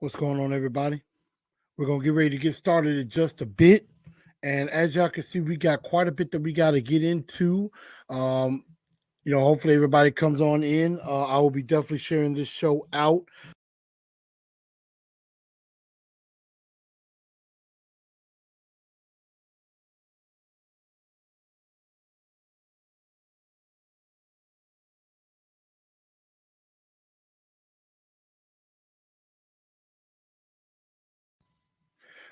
What's going on, everybody? We're going to get ready to get started in just a bit. And as y'all can see, we got quite a bit that we got to get into. Um, hopefully everybody comes on in. I will be definitely sharing this show out.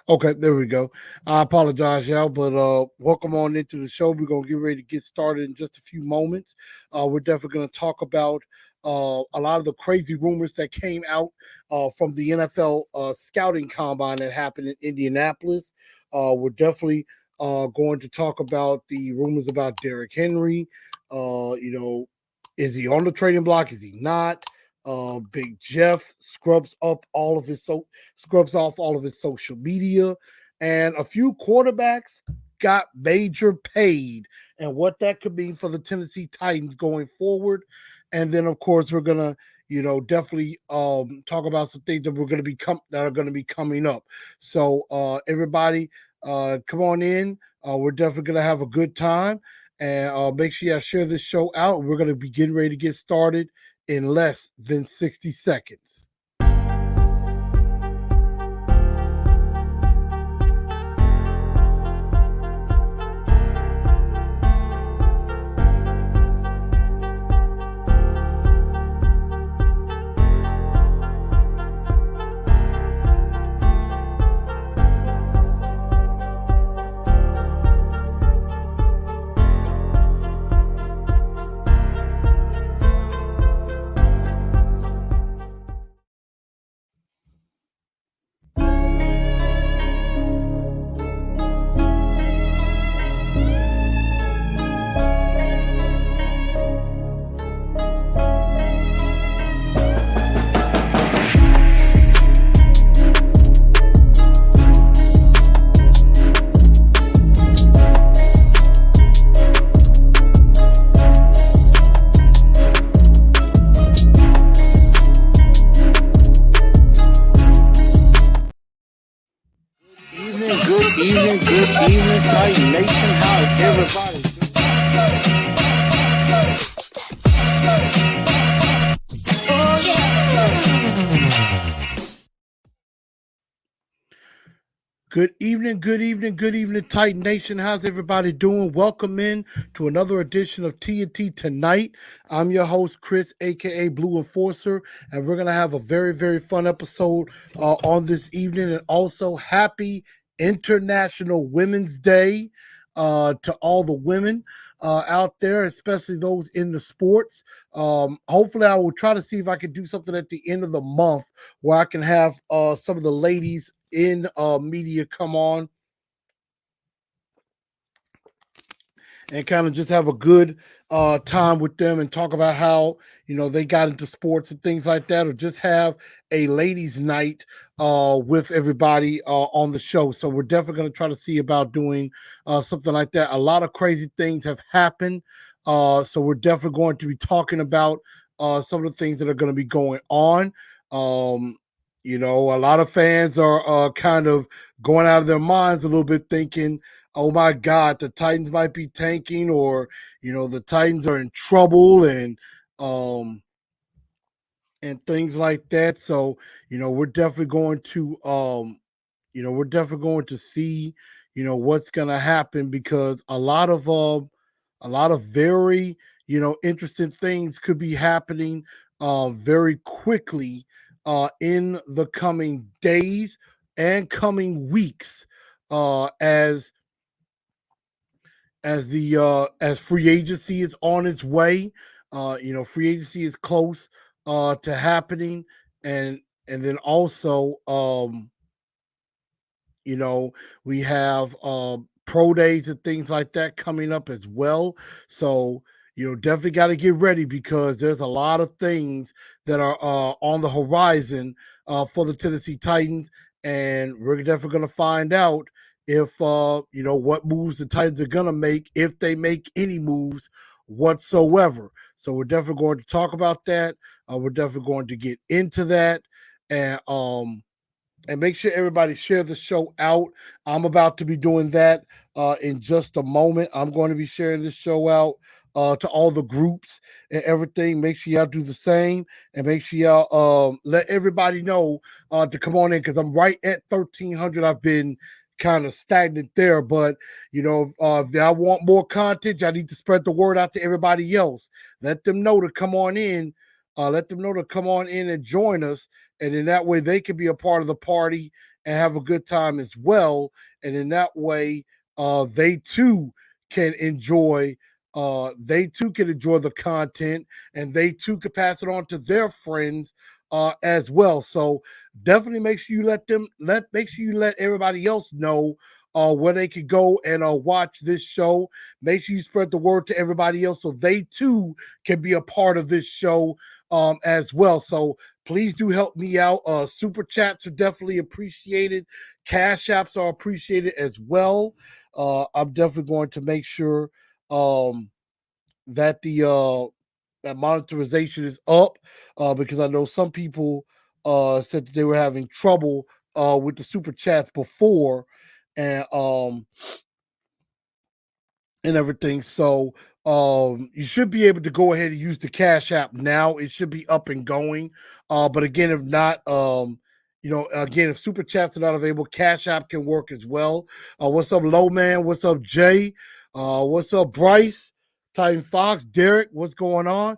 Okay, there we go. I apologize, y'all, but welcome on into the show. We're gonna get ready to get started in just a few moments. We're definitely gonna talk about a lot of the crazy rumors that came out from the NFL scouting combine that happened in Indianapolis. We're definitely going to talk about the rumors about Derrick Henry. Is he on the trading block? Is he not? Big Jeff scrubs off all of his social media, and a few quarterbacks got major paid, and what that could mean for the Tennessee Titans going forward. And then, of course, we're gonna, definitely talk about some things that are gonna be coming up. So, everybody, come on in. We're definitely gonna have a good time, and make sure you share this show out. We're gonna be getting ready to get started in less than 60 seconds. Good evening, Titan Nation. How's everybody? Good evening, Titan Nation. How's everybody doing? Welcome in to another edition of TNT Tonight. I'm your host, Chris, aka Blue Enforcer, and we're gonna have a very, very fun episode on this evening. And also, happy International Women's Day to all the women out there, especially those in the sports. Hopefully, I will try to see if I can do something at the end of the month where I can have some of the ladies in media come on and kind of just have a good time with them and talk about how they got into sports and things like that, or just have a ladies' night with everybody on the show. So we're definitely going to try to see about doing something like that. A lot of crazy things have happened, so we're definitely going to be talking about some of the things that are going to be going on. A lot of fans are kind of going out of their minds a little bit, thinking, oh my God, the Titans might be tanking, or the Titans are in trouble, and things like that. So we're definitely going to see what's going to happen, because a lot of very interesting things could be happening very quickly in the coming days and coming weeks, as free agency is on its way. Free agency is close to happening, and then also we have pro days and things like that coming up as well. So definitely got to get ready, because there's a lot of things that are on the horizon for the Tennessee Titans, and we're definitely going to find out if what moves the Titans are going to make, if they make any moves whatsoever. So we're definitely going to talk about that. We're definitely going to get into that, and And make sure everybody share the show out. I'm about to be doing that in just a moment. I'm going to be sharing this show out to all the groups and everything. Make sure y'all do the same, and make sure y'all let everybody know to come on in, because I'm right at 1,300. I've been kind of stagnant there, but if y'all want more content, y'all need to spread the word out to everybody else. Let them know to come on in. Let them know to come on in and join us, and in that way they can be a part of the party and have a good time as well. And in that way, they too can enjoy. The content, and they too can pass it on to their friends as well. So definitely make sure you let everybody else know where they could go and watch this show. Make sure you spread the word to everybody else so they too can be a part of this show as well. So please do help me out. Super chats are definitely appreciated. Cash apps are appreciated as well. I'm definitely going to make sure um, that the that monetization is up because I know some people said that they were having trouble with the super chats before, and everything. So you should be able to go ahead and use the Cash App now. It should be up and going. But again, if not, again, if super chats are not available, Cash App can work as well. What's up, Low Man? What's up, Jay? What's up, Bryce? Titan Fox, Derek, what's going on?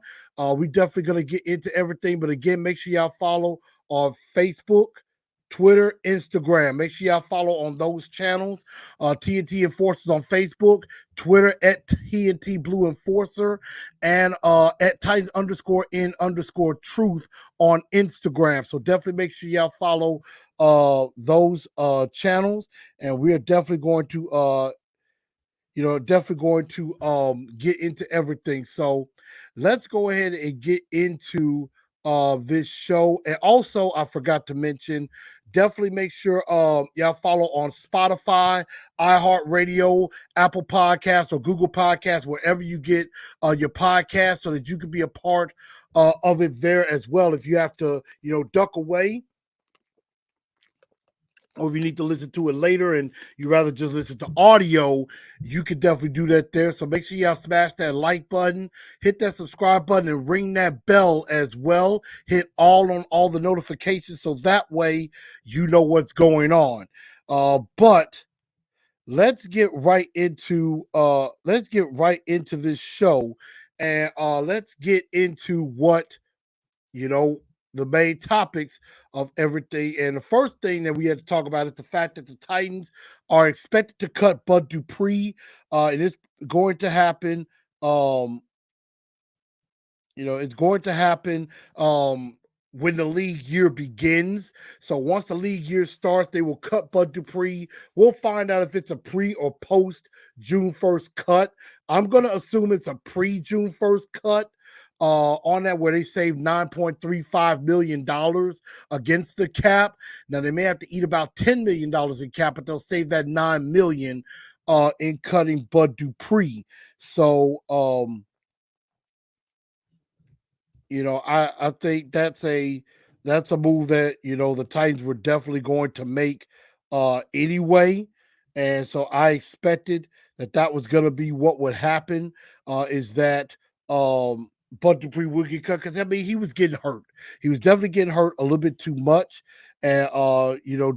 We definitely gonna get into everything, but again, make sure y'all follow on Facebook, Twitter, Instagram. Make sure y'all follow on those channels. TNT Enforcers on Facebook, Twitter at TNT Blue Enforcer, and at Titans _in_ truth on Instagram. So definitely make sure y'all follow those channels, and we are definitely going to get into everything. So let's go ahead and get into this show. And also, I forgot to mention, definitely make sure y'all follow on Spotify, iHeartRadio, Apple Podcasts, or Google Podcasts, wherever you get your podcast, so that you can be a part of it there as well. If you have to, duck away, or if you need to listen to it later and you rather just listen to audio, you can definitely do that there. So make sure y'all smash that like button, hit that subscribe button, and ring that bell as well. Hit all on all the notifications so that way you know what's going on. But let's get right into this show, and let's get into what you know, the main topics of everything. And the first thing that we had to talk about is the fact that the Titans are expected to cut Bud Dupree. It is going to happen. Um, it's going to happen when the league year begins. So once the league year starts, they will cut Bud Dupree. We'll find out if it's a pre or post June 1st cut. I'm going to assume it's a pre June 1st cut on that, where they save $9.35 million against the cap. Now, they may have to eat about $10 million in cap, but they'll save that $9 million in cutting Bud Dupree. So, I think that's a move that the Titans were definitely going to make anyway, and so I expected that was going to be what would happen. Is that Bud Dupree would get cut, because I mean he was getting hurt. He was definitely getting hurt a little bit too much, and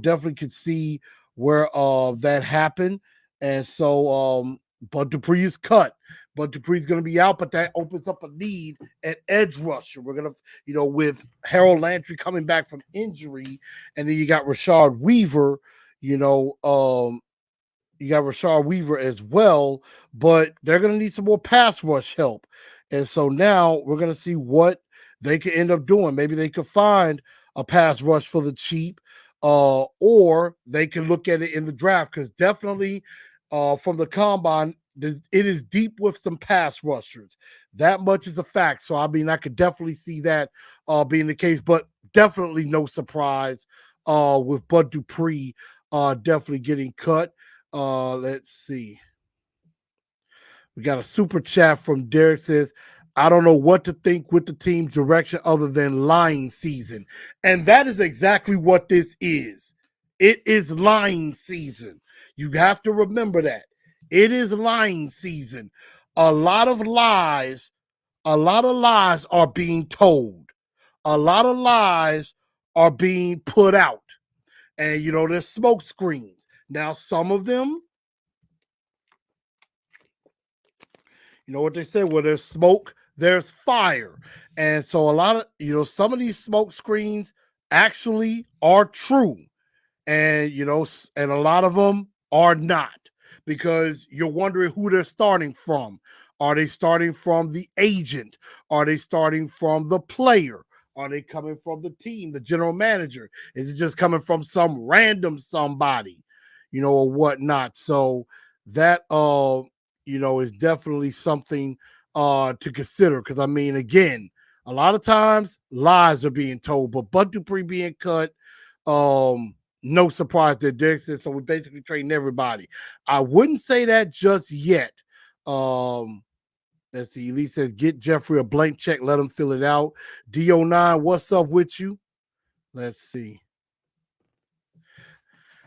definitely could see where that happened, and so Bud Dupree is cut. Bud Dupree's going to be out, but that opens up a need at edge rusher. We're going to, with Harold Landry coming back from injury, and then you got Rashard Weaver, you got Rashard Weaver as well, but they're going to need some more pass rush help. And so now we're going to see what they could end up doing. Maybe they could find a pass rush for the cheap, or they can look at it in the draft, because definitely from the combine, it is deep with some pass rushers. That much is a fact. So, I mean, I could definitely see that being the case, but definitely no surprise with Bud Dupree definitely getting cut. Let's see. We got a super chat from Derek, says, I don't know what to think with the team's direction other than lying season. And that is exactly what this is. It is lying season. You have to remember that. It is lying season. A lot of lies, a lot of lies are being told. A lot of lies are being put out. And there's smoke screens. Now, some of them, what they say, where there's smoke, there's fire. And so a lot of, some of these smoke screens actually are true. And and a lot of them are not, because you're wondering who they're starting from. Are they starting from the agent? Are they starting from the player? Are they coming from the team, the general manager? Is it just coming from some random somebody, or whatnot? So that is definitely something to consider, because I mean, again, a lot of times lies are being told, but Bud Dupree being cut, no surprise that Derek said, so we're basically trading everybody. I wouldn't say that just yet. Let's see. Elite says, get Jeffrey a blank check, let him fill it out. DO9, what's up with you? Let's see.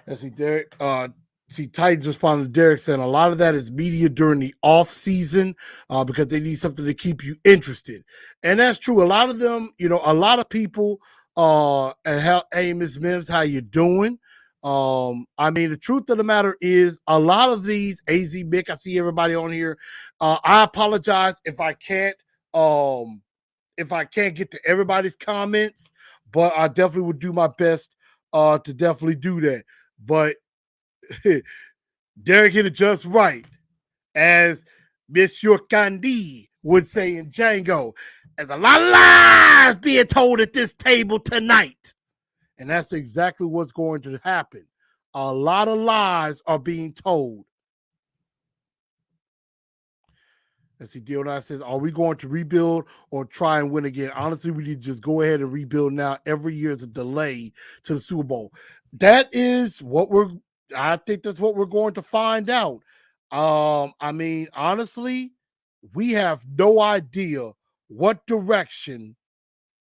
Let's see, Derek. Titans responded to Derek saying a lot of that is media during the off season because they need something to keep you interested. And that's true. A lot of them, a lot of people, and how, hey, Ms. Mims, how you doing? I mean, the truth of the matter is a lot of these, AZ Mick, I see everybody on here. I apologize if I can't get to everybody's comments, but I definitely would do my best to definitely do that. But Derek hit it just right, as Monsieur Candy would say in Django. There's a lot of lies being told at this table tonight. And that's exactly what's going to happen. A lot of lies are being told. Let's see, Dion says, are we going to rebuild or try and win again? Honestly, we need to just go ahead and rebuild now. Every year is a delay to the Super Bowl. That is what I think that's what we're going to find out. I mean, honestly, we have no idea what direction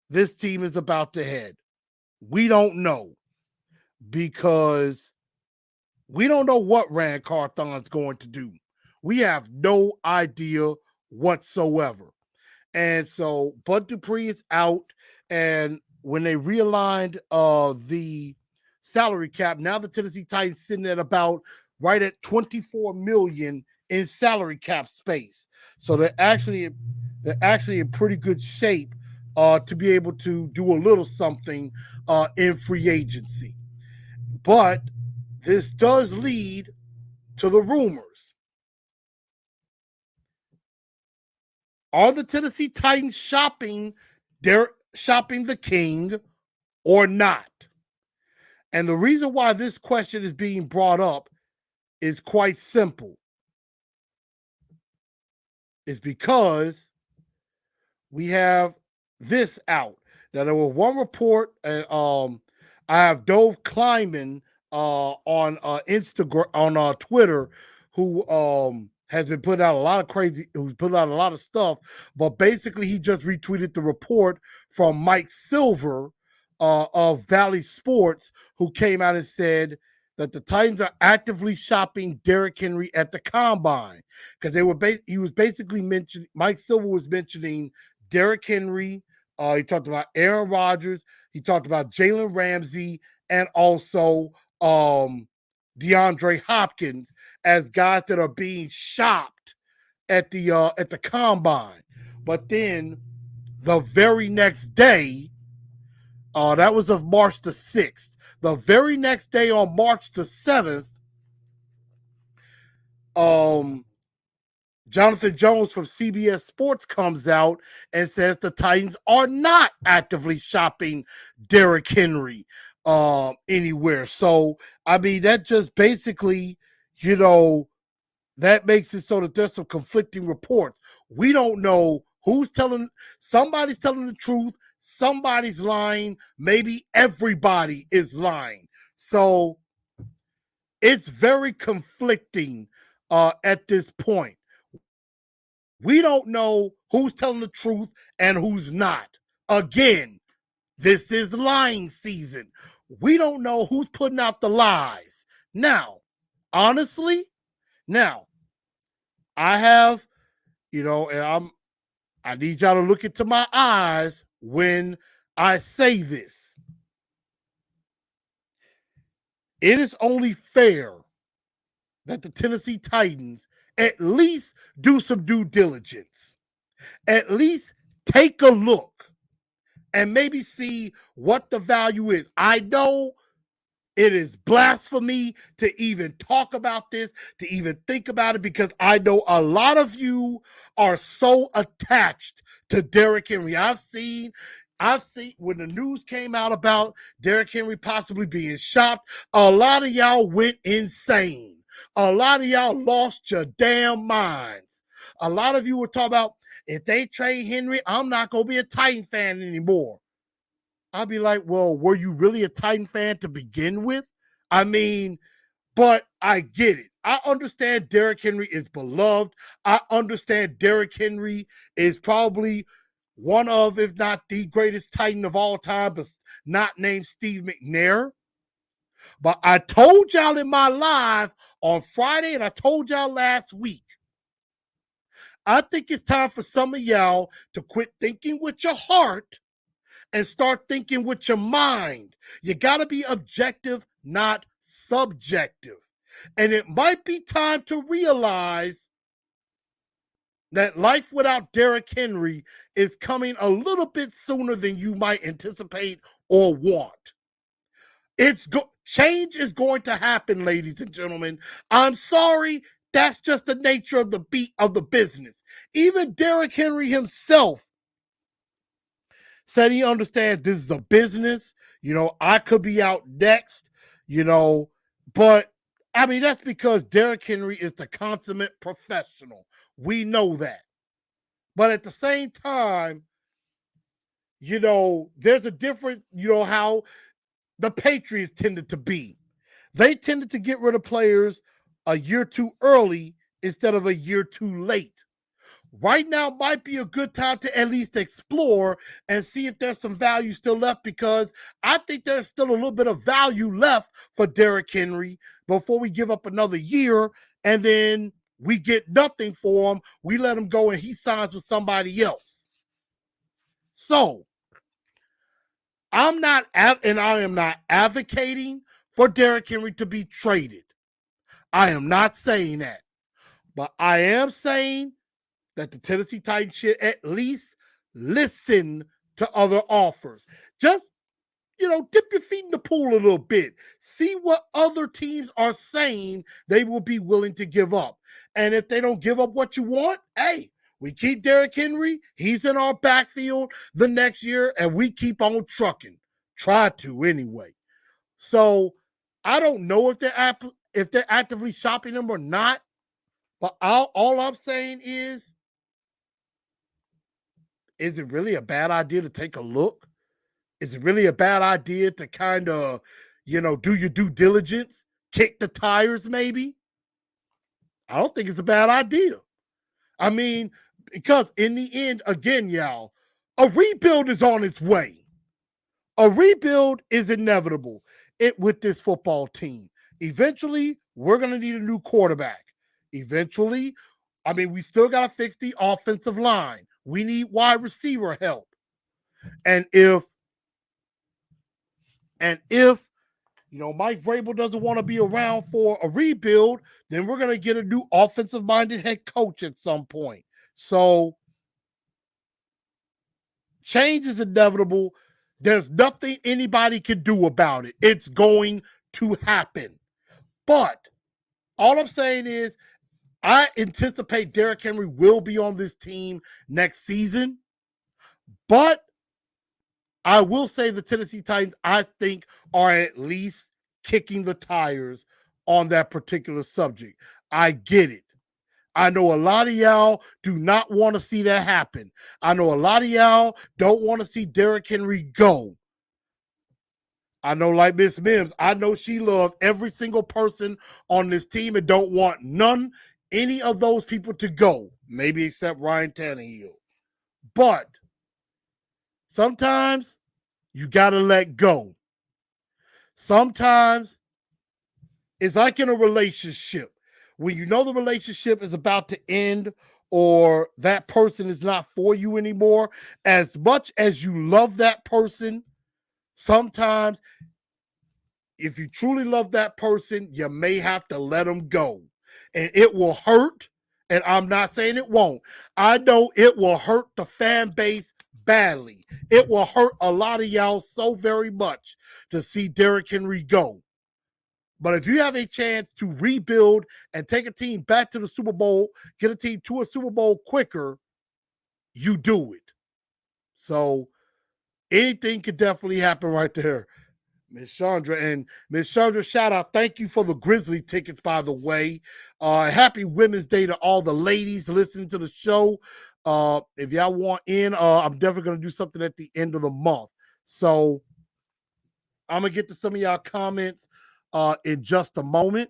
this team is about to head. We don't know, because we don't know what Rand Carthon's going to do. We have no idea whatsoever. And so Bud Dupree is out. And when they realigned the salary cap, now the Tennessee Titans sitting at about right at 24 million in salary cap space. So they're actually in pretty good shape to be able to do a little something in free agency. But this does lead to the rumors. Are the Tennessee Titans shopping the king or not? And the reason why this question is being brought up is quite simple. It's because we have this out. Now, there was one report, and I have Dove Kleiman on Instagram, on Twitter, who has been putting out who's putting out a lot of stuff. But basically, he just retweeted the report from Mike Silver of Valley Sports, who came out and said that the Titans are actively shopping Derrick Henry at the combine, because he was basically mentioning, Mike Silver was mentioning Derrick Henry. He talked about Aaron Rodgers. He talked about Jalen Ramsey, and also DeAndre Hopkins as guys that are being shopped at the combine. But then the very next day, that was of March the 6th. The very next day, on March the 7th, Jonathan Jones from CBS Sports comes out and says the Titans are not actively shopping Derrick Henry anywhere. So, I mean, that just basically, that makes it so that there's some conflicting reports. We don't know somebody's telling the truth, somebody's lying, maybe everybody is lying. So it's very conflicting at this point. We don't know who's telling the truth and who's not. Again, this is lying season. We don't know who's putting out the lies. Now, honestly, now I have, and I need y'all to look into my eyes when I say this. It is only fair that the Tennessee Titans at least do some due diligence. At least take a look and maybe see what the value is. I know it is blasphemy to even talk about this, to even think about it, because I know a lot of you are so attached to Derrick Henry. I've seen when the news came out about Derrick Henry possibly being shopped, a lot of y'all went insane. A lot of y'all lost your damn minds. A lot of you were talking about, if they trade Henry, I'm not going to be a Titan fan anymore. I'll be like, well, were you really a Titan fan to begin with? I mean, but I get it. I understand Derrick Henry is beloved. I understand Derrick Henry is probably one of, if not the greatest Titan of all time, but not named Steve McNair. But I told y'all in my live on Friday, and I told y'all last week, I think it's time for some of y'all to quit thinking with your heart and start thinking with your mind. You got to be objective, not subjective. And it might be time to realize that life without Derrick Henry is coming a little bit sooner than you might anticipate or want. Change is going to happen, ladies and gentlemen. I'm sorry, that's just the nature of the beat of the business. Even Derrick Henry himself said he understands this is a business. I could be out next, but I mean, that's because Derrick Henry is the consummate professional. We know that. But at the same time, there's a difference, how the Patriots tended to be. They tended to get rid of players a year too early instead of a year too late. Right now might be a good time to at least explore and see if there's some value still left, because I think there's still a little bit of value left for Derrick Henry before we give up another year and then we get nothing for him. We let him go and he signs with somebody else. So I am not advocating for Derrick Henry to be traded. I am not saying that. But I am saying that the Tennessee Titans should at least listen to other offers. Just, dip your feet in the pool a little bit. See what other teams are saying they will be willing to give up. And if they don't give up what you want, hey, we keep Derrick Henry. He's in our backfield the next year, and we keep on trucking. Try to anyway. So I don't know if they're actively shopping him or not. But all I'm saying is it really a bad idea to take a look? Is it really a bad idea to kind of, do your due diligence, kick the tires maybe? I don't think it's a bad idea. I mean, because in the end, again, y'all, a rebuild is on its way. A rebuild is inevitable with this football team. Eventually, we're going to need a new quarterback. Eventually, we still got to fix the offensive line. We need wide receiver help. And if Mike Vrabel doesn't want to be around for a rebuild, then we're going to get a new offensive-minded head coach at some point. So change is inevitable. There's nothing anybody can do about it. It's going to happen. But all I'm saying is I anticipate Derrick Henry will be on this team next season. But I will say the Tennessee Titans, I think, are at least kicking the tires on that particular subject. I get it. I know a lot of y'all do not want to see that happen. I know a lot of y'all don't want to see Derrick Henry go. I know, like Miss Mims, I know she loved every single person on this team and don't want any of those people to go, maybe except Ryan Tannehill. But sometimes you got to let go. Sometimes it's like in a relationship. When you know the relationship is about to end or that person is not for you anymore, as much as you love that person, sometimes if you truly love that person, you may have to let them go. And it will hurt. And I'm not saying it won't. I know it will hurt the fan base badly. It will hurt a lot of y'all so very much to see Derrick Henry go. But if you have a chance to rebuild and take a team back to the Super Bowl, get a team to a Super Bowl quicker, you do it. So anything could definitely happen right there. Miss Chandra. And Miss Chandra, shout out. Thank you for the Grizzly tickets, by the way. Happy Women's Day to all the ladies listening to the show. If y'all want in, I'm definitely going to do something at the end of the month. So I'm going to get to some of y'all comments in just a moment.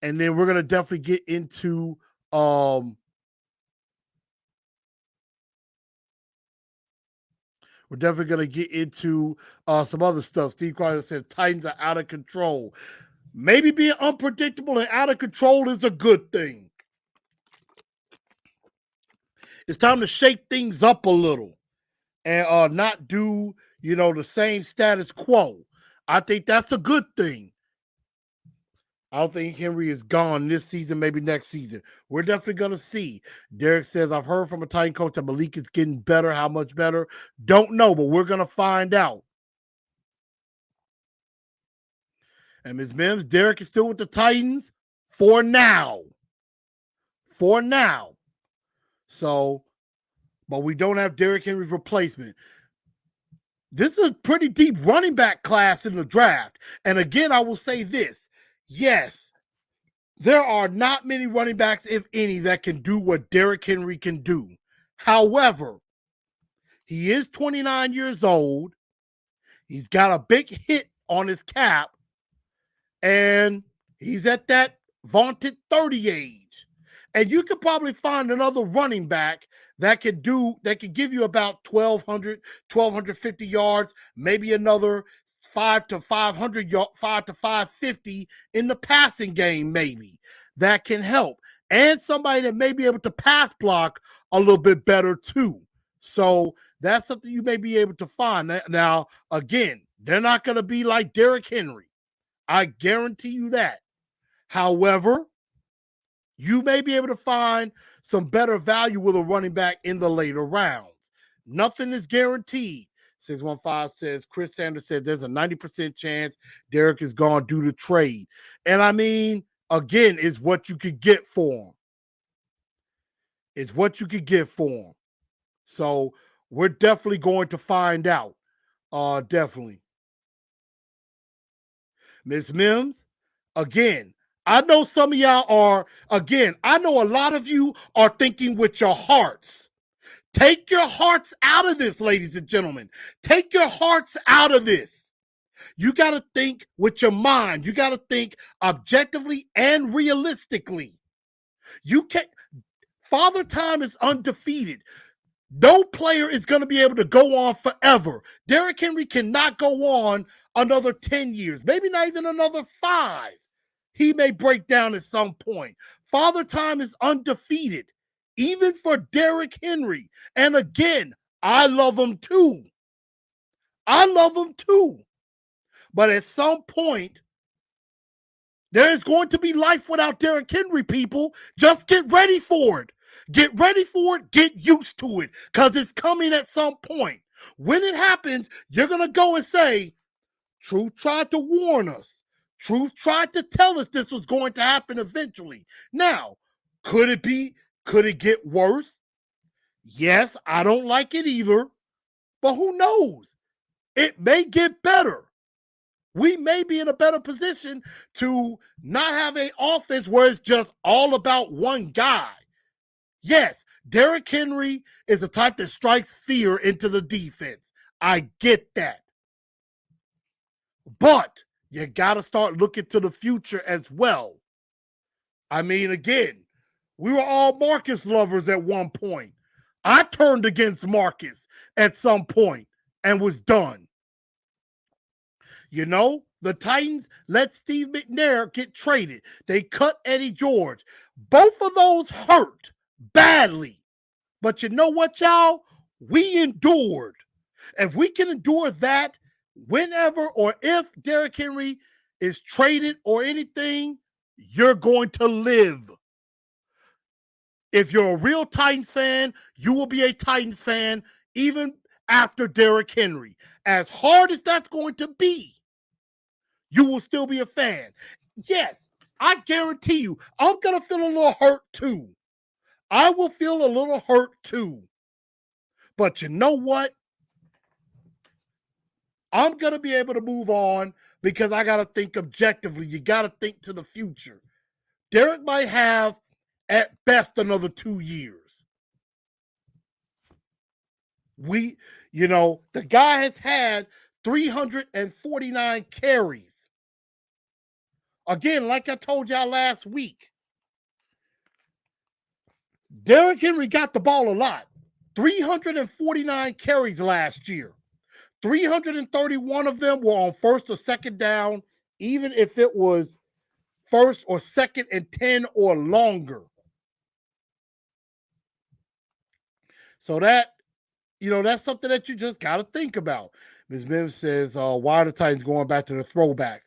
And then we're going to definitely get into we're definitely going to get into some other stuff. Steve Carter said Titans are out of control. Maybe being unpredictable and out of control is a good thing. It's time to shake things up a little and not do, the same status quo. I think that's a good thing. I don't think Henry is gone this season, maybe next season. We're definitely going to see. Derek says, I've heard from a Titan coach that Malik is getting better. How much better? Don't know, but we're going to find out. And Ms. Mims, Derek is still with the Titans for now. For now. So, but we don't have Derrick Henry's replacement. This is a pretty deep running back class in the draft. And again, I will say this. Yes, there are not many running backs, if any, that can do what Derrick Henry can do. However, he is 29 years old. He's got a big hit on his cap. And he's at that vaunted 30 age. And you could probably find another running back that could give you about 1,250 yards, maybe another 5 to 500 5 to 550 in the passing game, maybe that can help. And somebody that may be able to pass block a little bit better too. So that's something you may be able to find. Now, again, they're not going to be like Derrick Henry. I guarantee you that. However, you may be able to find some better value with a running back in the later rounds. Nothing is guaranteed. 615 says, Chris Sanders said there's a 90% chance Derek is gone due to trade. And I mean, again, it's what you could get for him. It's what you could get for him. So we're definitely going to find out. Definitely. Ms. Mims, again, I know some of y'all are, again, I know a lot of you are thinking with your hearts. Take your hearts out of this, ladies and gentlemen. Take your hearts out of this. You got to think with your mind. You got to think objectively and realistically. You can't, Father Time is undefeated. No player is going to be able to go on forever. Derrick Henry cannot go on another 10 years, maybe not even another 5. He may break down at some point. Father Time is undefeated, even for Derrick Henry. And again, I love him too. I love him too. But at some point, there is going to be life without Derrick Henry, people. Just get ready for it. Get ready for it. Get used to it because it's coming at some point. When it happens, you're going to go and say, Truth tried to warn us. Truth tried to tell us this was going to happen eventually. Now, could it get worse? Yes, I don't like it either, but who knows? It may get better. We may be in a better position to not have an offense where it's just all about one guy. Yes, Derrick Henry is the type that strikes fear into the defense. I get that. But you got to start looking to the future as well. I mean, again, we were all Marcus lovers at one point. I turned against Marcus at some point and was done. The Titans let Steve McNair get traded. They cut Eddie George. Both of those hurt badly. But you know what, y'all? We endured. If we can endure that, whenever or if Derrick Henry is traded or anything, you're going to live. If you're a real Titans fan, you will be a Titans fan even after Derrick Henry. As hard as that's going to be, you will still be a fan. Yes, I guarantee you, I'm going to feel a little hurt too. I will feel a little hurt too. But you know what? I'm going to be able to move on because I got to think objectively. You got to think to the future. Derrick might have, at best, another 2 years. The guy has had 349 carries. Again, like I told y'all last week, Derrick Henry got the ball a lot. 349 carries last year. 331 of them were on first or second down, even if it was first or second and 10 or longer. So that's something that you just got to think about. Ms. Mims says, why are the Titans going back to the throwbacks?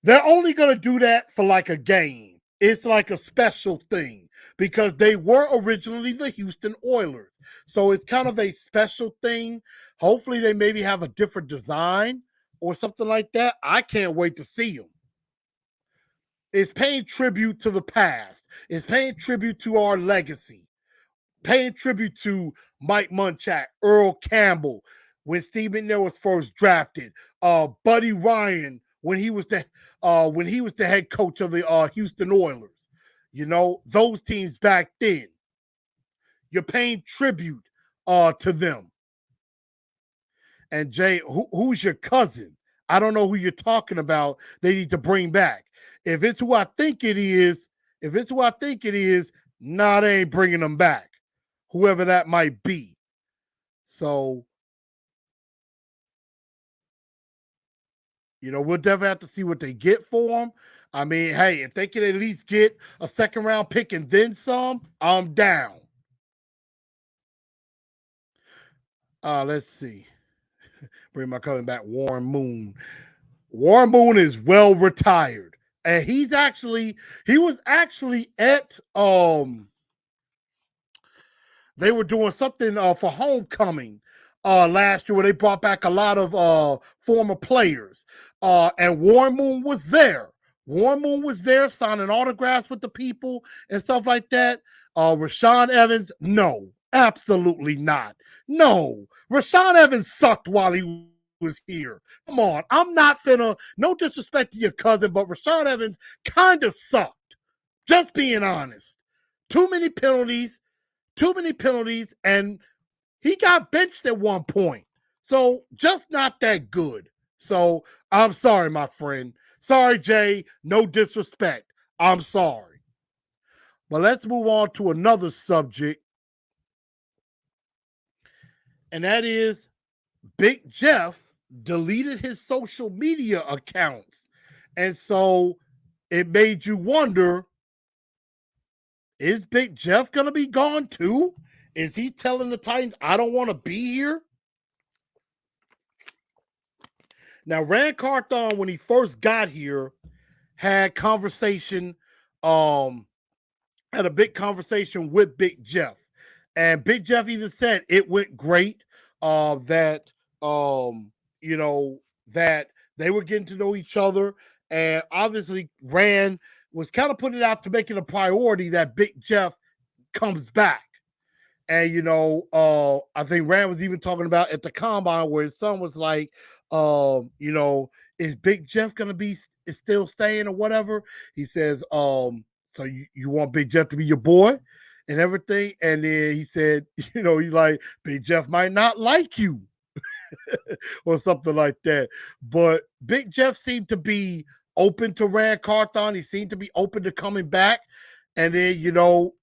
They're only going to do that for like a game. It's like a special thing because they were originally the Houston Oilers. So it's kind of a special thing. Hopefully they maybe have a different design or something like that. I can't wait to see them. It's paying tribute to the past. It's paying tribute to our legacy. Paying tribute to Mike Munchak, Earl Campbell, when Steve McNair was first drafted, Buddy Ryan when he was the head coach of the Houston Oilers. Those teams back then. You're paying tribute to them. And Jay, who's your cousin? I don't know who you're talking about. They need to bring back. If it's who I think it is, nah, they ain't bringing them back. Whoever that might be. So, we'll definitely have to see what they get for them. I mean, hey, if they can at least get a second round pick and then some, I'm down. Let's see. Bring my cousin back, Warren Moon. Warren Moon is well retired. And he was actually at they were doing something for homecoming last year where they brought back a lot of former players. And Warren Moon was there. Warren Moon was there signing autographs with the people and stuff like that. Rashaan Evans, no, absolutely not. No, Rashaan Evans sucked while he was here. Come on, I'm not finna, no disrespect to your cousin, but Rashaan Evans kind of sucked. Just being honest. Too many penalties, and he got benched at one point. So just not that good. So I'm sorry, my friend. Sorry, Jay. No disrespect. I'm sorry. But let's move on to another subject. And that is Big Jeff deleted his social media accounts. And so it made you wonder, is Big Jeff going to be gone too? Is he telling the Titans, I don't want to be here? Now, Rand Carthon, when he first got here, had a big conversation with Big Jeff. And Big Jeff even said it went great, that they were getting to know each other. And obviously, Rand was kind of putting it out to make it a priority that Big Jeff comes back. And, I think Rand was even talking about at the combine where his son was like, is Big Jeff going to be still staying or whatever? He says, so you want Big Jeff to be your boy and everything? And then he said, he's like, Big Jeff might not like you or something like that. But Big Jeff seemed to be open to Rand Carthon. He seemed to be open to coming back. And then,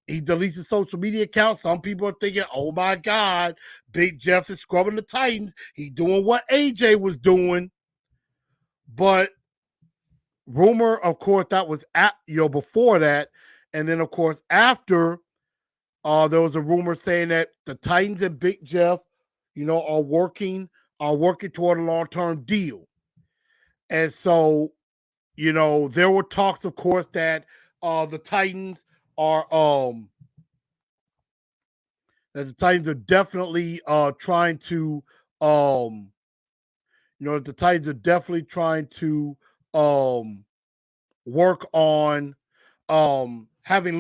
he deletes his social media account. Some people are thinking, oh, my God, Big Jeff is scrubbing the Titans. He's doing what AJ was doing. But rumor, of course, that was before that, and then of course after, there was a rumor saying that the Titans and Big Jeff, are working toward a long-term deal, and so there were talks, of course, that the Titans are definitely trying to the Titans are definitely trying to work on having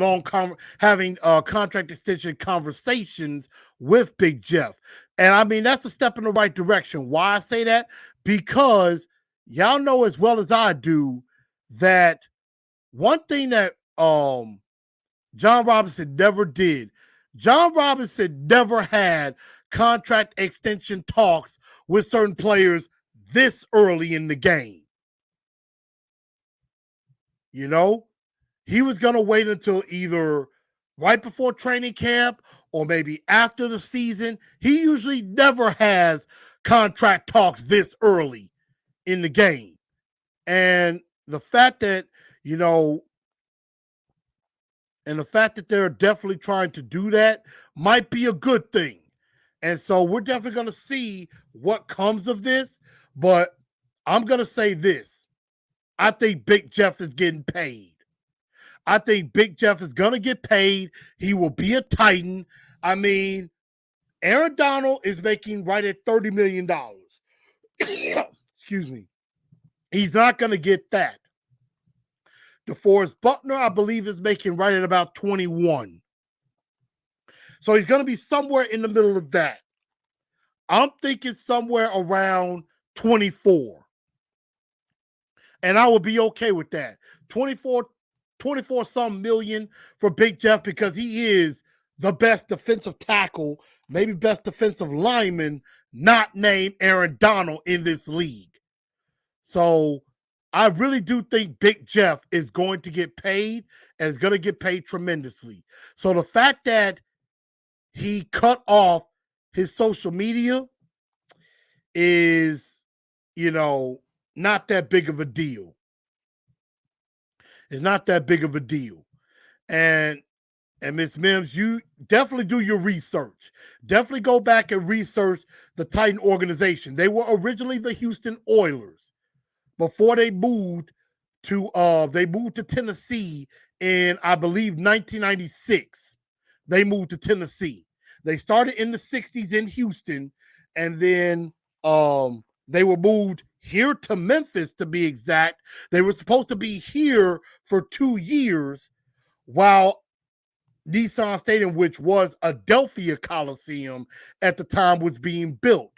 contract extension conversations with Big Jeff. And I mean, that's a step in the right direction. Why I say that? Because y'all know as well as I do that one thing that John Robinson never did. John Robinson never had contract extension talks with certain players this early in the game. He was going to wait until either right before training camp or maybe after the season. He usually never has contract talks this early in the game. And the fact that, they're definitely trying to do that might be a good thing. And so we're definitely going to see what comes of this. But I'm going to say this. I think Big Jeff is getting paid. I think Big Jeff is going to get paid. He will be a Titan. I mean, Aaron Donald is making right at $30 million. Excuse me. He's not going to get that. DeForest Buckner, I believe, is making right at about 21. So he's going to be somewhere in the middle of that. I'm thinking somewhere around 24. And I would be okay with that. 24 some million for Big Jeff, because he is the best defensive tackle, maybe best defensive lineman, not named Aaron Donald in this league. So I really do think Big Jeff is going to get paid, and is going to get paid tremendously. So the fact that he cut off his social media is, not that big of a deal. It's not that big of a deal. And Ms. Mims, you definitely do your research. Definitely go back and research the Titan organization. They were originally the Houston Oilers before they moved to Tennessee in, I believe, 1996. They moved to Tennessee. They started in the 60s in Houston, and then they were moved here to Memphis, to be exact. They were supposed to be here for 2 years while Nissan Stadium, which was Adelphia Coliseum at the time, was being built.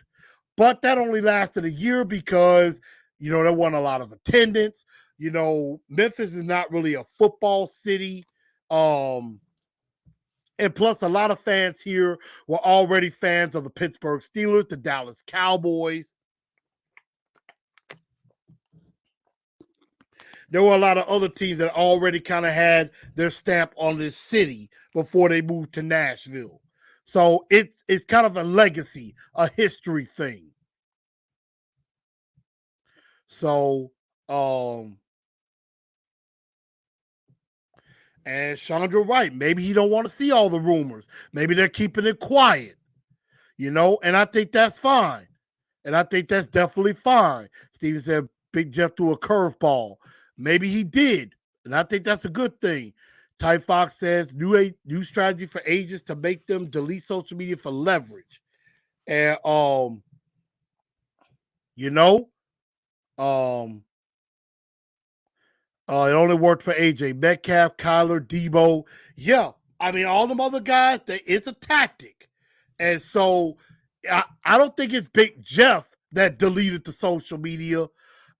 But that only lasted a year because, there wasn't a lot of attendance. Memphis is not really a football city. And plus, a lot of fans here were already fans of the Pittsburgh Steelers, the Dallas Cowboys. There were a lot of other teams that already kind of had their stamp on this city before they moved to Nashville. So it's kind of a legacy, a history thing. So, and Chandra Wright, maybe he don't want to see all the rumors. Maybe they're keeping it quiet, and I think that's fine. And I think that's definitely fine. Steven said Big Jeff threw a curveball. Maybe he did, and I think that's a good thing. Ty Fox says new strategy for agents to make them delete social media for leverage. And it only worked for AJ Metcalf, Kyler, Debo. Yeah, I mean all them other guys. It's a tactic, and so I don't think it's Big Jeff that deleted the social media.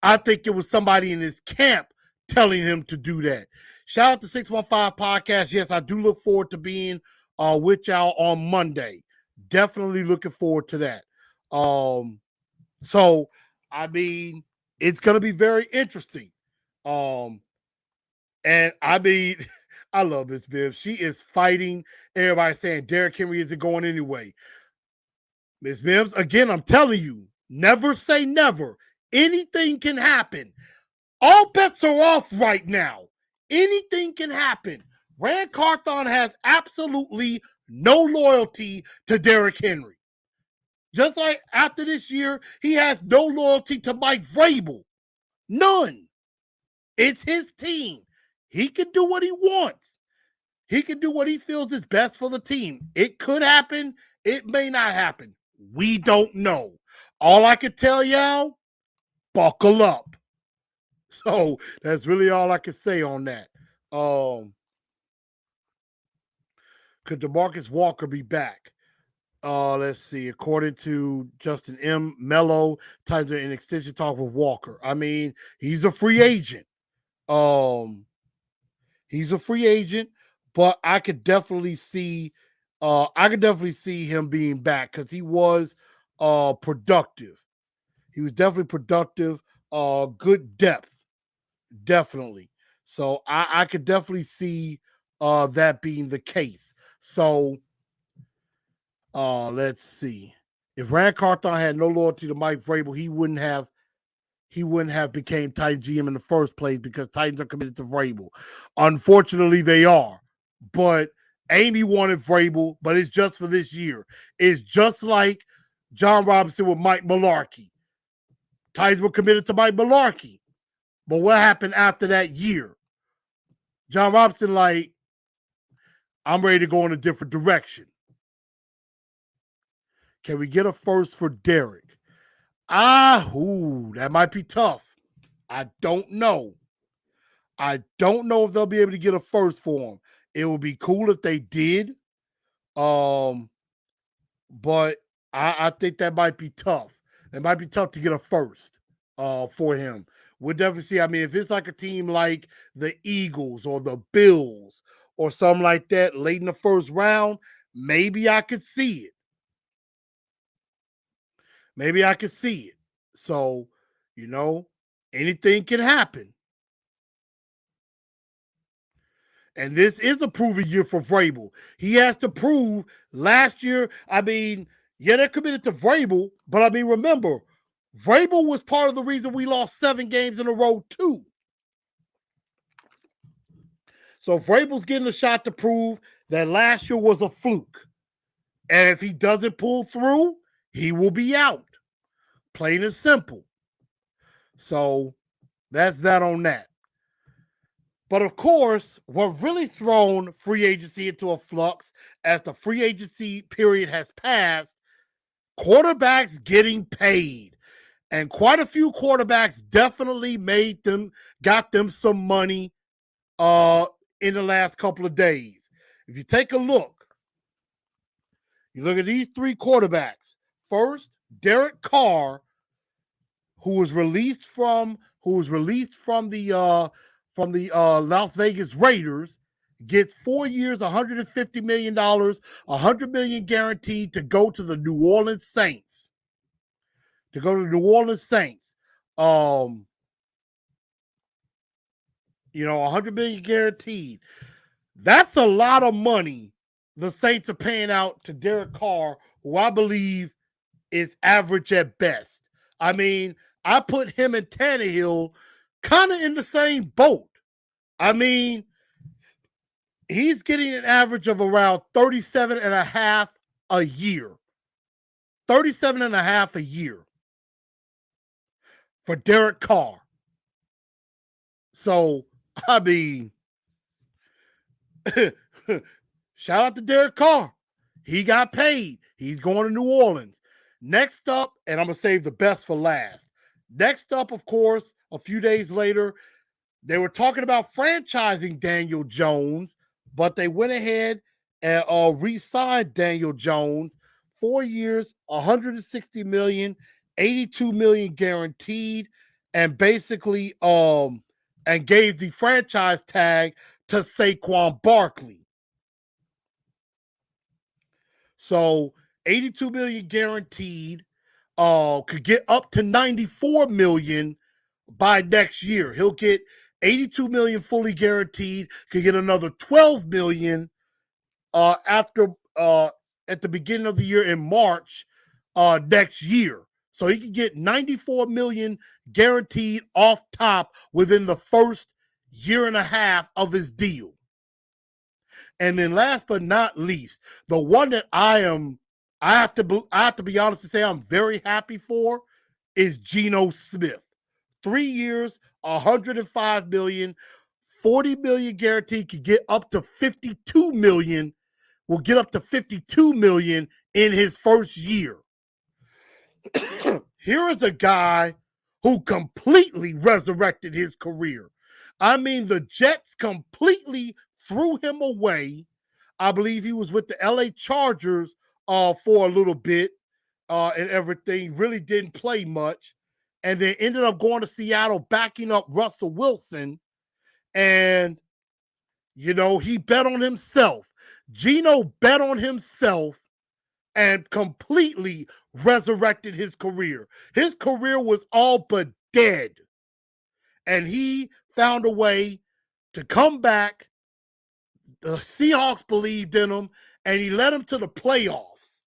I think it was somebody in his camp telling him to do that. Shout out to 615 Podcast. Yes, I do look forward to being with y'all on Monday. Definitely looking forward to that. So, I mean, it's going to be very interesting. And I mean, I love Miss Bibbs. She is fighting everybody saying Derrick Henry isn't going anyway. Miss Bibbs, again, I'm telling you, never say never. Anything can happen. All bets are off right now. Anything can happen. Rand Carthon has absolutely no loyalty to Derrick Henry. Just like after this year, he has no loyalty to Mike Vrabel. None. It's his team. He can do what he wants. He can do what he feels is best for the team. It could happen. It may not happen. We don't know. All I can tell y'all, buckle up. So that's really all I can say on that. Could DeMarcus Walker be back? Let's see. According to Justin M. Mello, tied to an extension talk with Walker. I mean, he's a free agent. He's a free agent, but I could definitely see him being back because he was productive. He was definitely productive. Good depth, definitely. So I could definitely see that being the case. So let's see. If Rand Carthon had no loyalty to Mike Vrabel, he wouldn't have became Titans GM in the first place because Titans are committed to Vrabel. Unfortunately, they are. But Amy wanted Vrabel, but it's just for this year. It's just like John Robinson with Mike Mularkey. Titans were committed to Mike Mularkey. But what happened after that year? John Robinson, like, I'm ready to go in a different direction. Can we get a first for Derrick? That might be tough. I don't know. I don't know if they'll be able to get a first for him. It would be cool if they did. But I think that might be tough. It might be tough to get a first for him. We'll definitely see. I mean, if it's like a team like the Eagles or the Bills or something like that late in the first round, maybe I could see it. Maybe I could see it. So, anything can happen. And this is a proven year for Vrabel. He has to prove last year. I mean, yeah, they're committed to Vrabel, but I mean, remember, Vrabel was part of the reason we lost 7 games in a row, too. So Vrabel's getting a shot to prove that last year was a fluke. And if he doesn't pull through, he will be out. Plain and simple. So that's that on that. But of course, what really thrown free agency into a flux as the free agency period has passed, quarterbacks getting paid. And quite a few quarterbacks definitely got them some money in the last couple of days. If you take a look, you look at these 3 quarterbacks. First, Derek Carr, who was released from the Las Vegas Raiders, gets 4 years, $150 million, $100 million guaranteed to go to the New Orleans Saints. $100 million guaranteed. That's a lot of money the Saints are paying out to Derek Carr, who I believe is average at best. I mean, I put him and Tannehill kind of in the same boat. I mean, he's getting an average of around 37 and a half a year. 37 and a half a year for Derek Carr. So, I mean, shout out to Derek Carr. He got paid. He's going to New Orleans. Next up, and I'm going to save the best for last. Next up, of course, a few days later, they were talking about franchising Daniel Jones, but they went ahead and re-signed Daniel Jones. 4 years, $160 million, $82 million guaranteed, and basically and gave the franchise tag to Saquon Barkley. So $82 million guaranteed, could get up to $94 million by next year. He'll get $82 million fully guaranteed, could get another $12 million after at the beginning of the year in March next year. So he could get $94 million guaranteed off top within the first year and a half of his deal. And then last but not least, the one that I have to be honest and say I'm very happy for is Geno Smith. 3 years, $105 million, $40 million guaranteed, could get up to $52 million, will get up to $52 million in his first year. Here is a guy who completely resurrected his career. I mean, the Jets completely threw him away. I believe he was with the LA Chargers for a little bit and everything. Really didn't play much. And then ended up going to Seattle, backing up Russell Wilson. And, you know, he bet on himself. Geno bet on himself and completely resurrected his career. His career was all but dead. And he found a way to come back. The Seahawks believed in him, and he led them to the playoffs.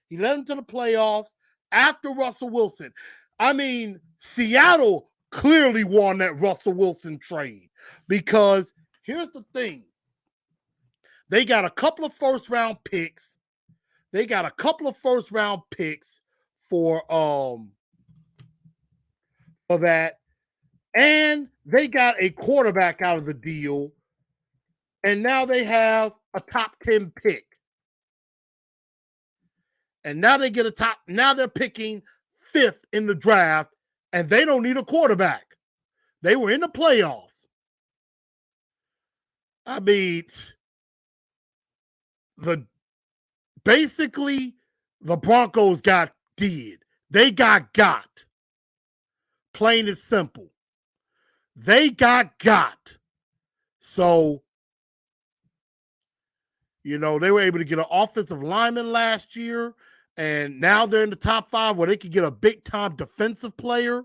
He led them to the playoffs after Russell Wilson. I mean, Seattle clearly won that Russell Wilson trade because here's the thing. They got a couple of first-round picks. They got a couple of first-round picks for that, and they got a quarterback out of the deal, and now they have a top 10 pick. And now they get now they're picking 5th in the draft, and they don't need a quarterback. They were in the playoffs. I mean, basically, the Broncos got did. They got. Plain and simple. They got. So, you know, they were able to get an offensive lineman last year, and now they're in the top 5 where they could get a big-time defensive player,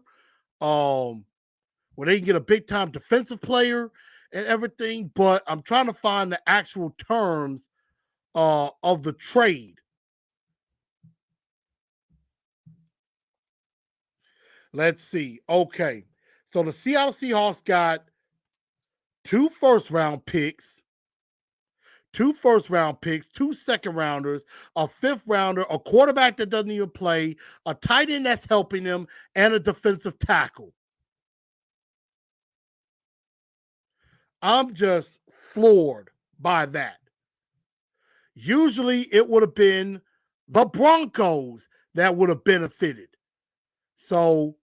and everything. But I'm trying to find the actual terms of the trade. Let's see. Okay. So the Seattle Seahawks got 2 first-round picks, 2 second-rounders, a 5th-rounder, a quarterback that doesn't even play, a tight end that's helping them, and a defensive tackle. I'm just floored by that. Usually it would have been the Broncos that would have benefited. So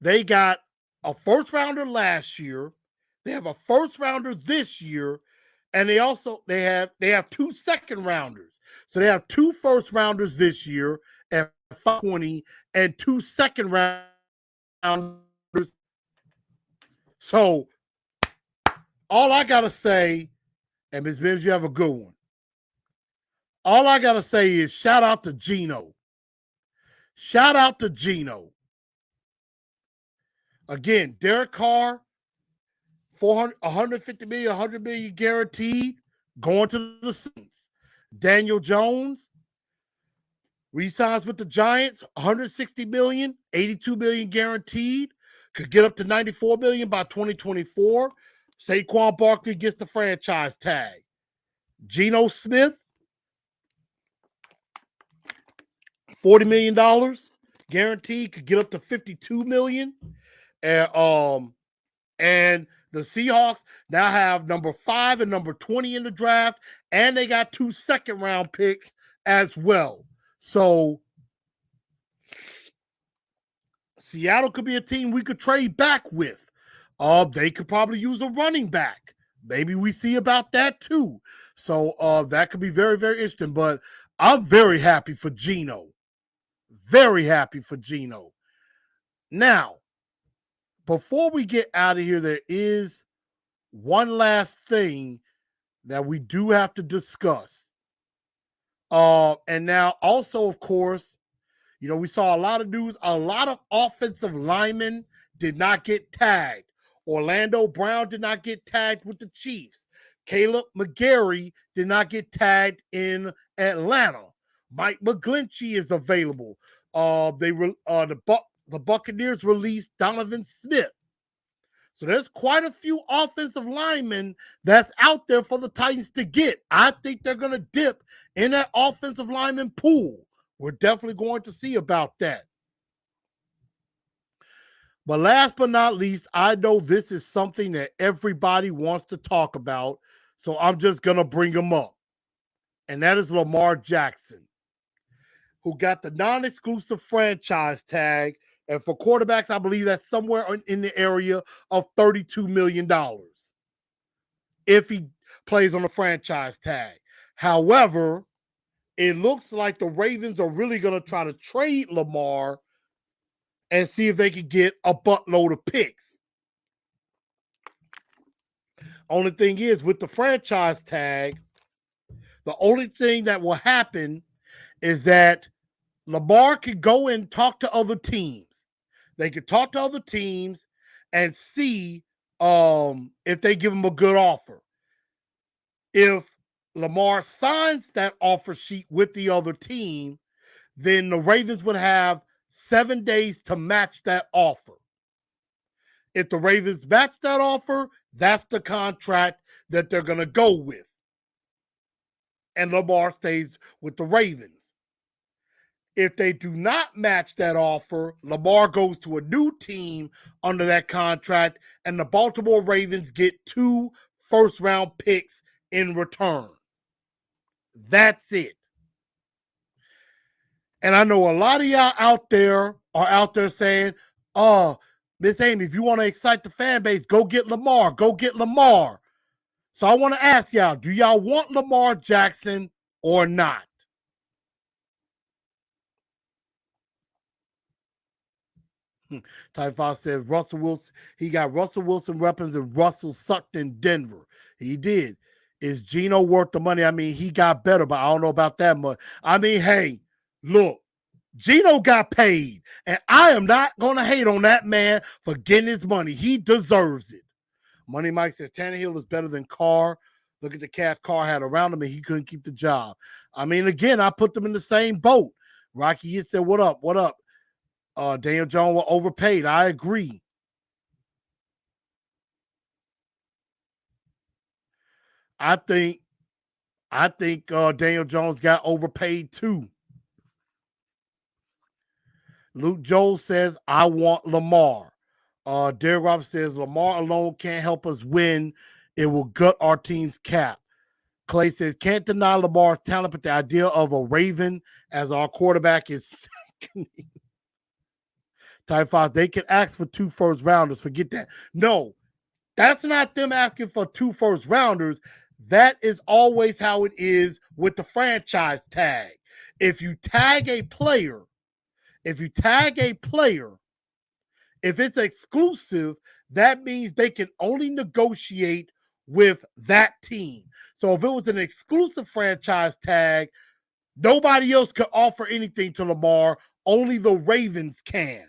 they got a first-rounder last year. They have a first-rounder this year. And they have 2 second-rounders. So they have 2 first-rounders this year at 520 and 2 second-rounders. So all I got to say, and Ms. Mims, you have a good one. All I got to say is shout out to Geno. Shout out to Geno. Again, Derek Carr, $150 million, $100 million guaranteed, going to the Saints. Daniel Jones resigns with the Giants, $160 million, $82 million guaranteed, could get up to $94 million by 2024. Saquon Barkley gets the franchise tag. Geno Smith, $40 million guaranteed, could get up to $52 million. And the Seahawks now have number 5 and number 20 in the draft, and they got 2 second-round picks as well. So Seattle could be a team we could trade back with. They could probably use a running back. Maybe we see about that too. So that could be very, very interesting. But I'm very happy for Geno. Very happy for Geno. Now, before we get out of here, there is one last thing that we do have to discuss. And now also, of course, you know, we saw a lot of news. A lot of offensive linemen did not get tagged. Orlando Brown did not get tagged with the Chiefs. Caleb McGarry did not get tagged in Atlanta. Mike McGlinchey is available. The Buccaneers released Donovan Smith. So there's quite a few offensive linemen that's out there for the Titans to get. I think they're going to dip in that offensive lineman pool. We're definitely going to see about that. But last but not least, I know this is something that everybody wants to talk about, so I'm just going to bring him up. And that is Lamar Jackson, who got the non-exclusive franchise tag. And for quarterbacks, I believe that's somewhere in the area of $32 million if he plays on the franchise tag. However, it looks like the Ravens are really going to try to trade Lamar and see if they can get a buttload of picks. Only thing is, with the franchise tag, the only thing that will happen is that Lamar can go and talk to other teams. They can talk to other teams and see if they give him a good offer. If Lamar signs that offer sheet with the other team, then the Ravens would have 7 days to match that offer. If the Ravens match that offer, that's the contract that they're going to go with. And Lamar stays with the Ravens. If they do not match that offer, Lamar goes to a new team under that contract, and the Baltimore Ravens get 2 first-round picks in return. That's it. And I know a lot of y'all out there are out there saying, Miss Amy, if you want to excite the fan base, go get Lamar. Go get Lamar. So I want to ask y'all, do y'all want Lamar Jackson or not? Ty Fox says Russell Wilson, he got Russell Wilson weapons and Russell sucked in Denver. He did. Is Geno worth the money? I mean, he got better, but I don't know about that much. I mean, hey, look, Geno got paid, and I am not going to hate on that man for getting his money. He deserves it. Money Mike says Tannehill is better than Carr. Look at the cast Carr had around him, and he couldn't keep the job. I mean, again, I put them in the same boat. Rocky he said, what up? What up? Daniel Jones was overpaid. I agree. I think Daniel Jones got overpaid too. Luke Joel says, I want Lamar. Derek Roberts says, Lamar alone can't help us win. It will gut our team's cap. Clay says, can't deny Lamar's talent, but the idea of a Raven as our quarterback is sickening. Type 5, they can ask for 2 first rounders. Forget that. No, that's not them asking for 2 first rounders. That is always how it is with the franchise tag. If you tag a player, if it's exclusive, that means they can only negotiate with that team. So if it was an exclusive franchise tag, nobody else could offer anything to Lamar. Only the Ravens can.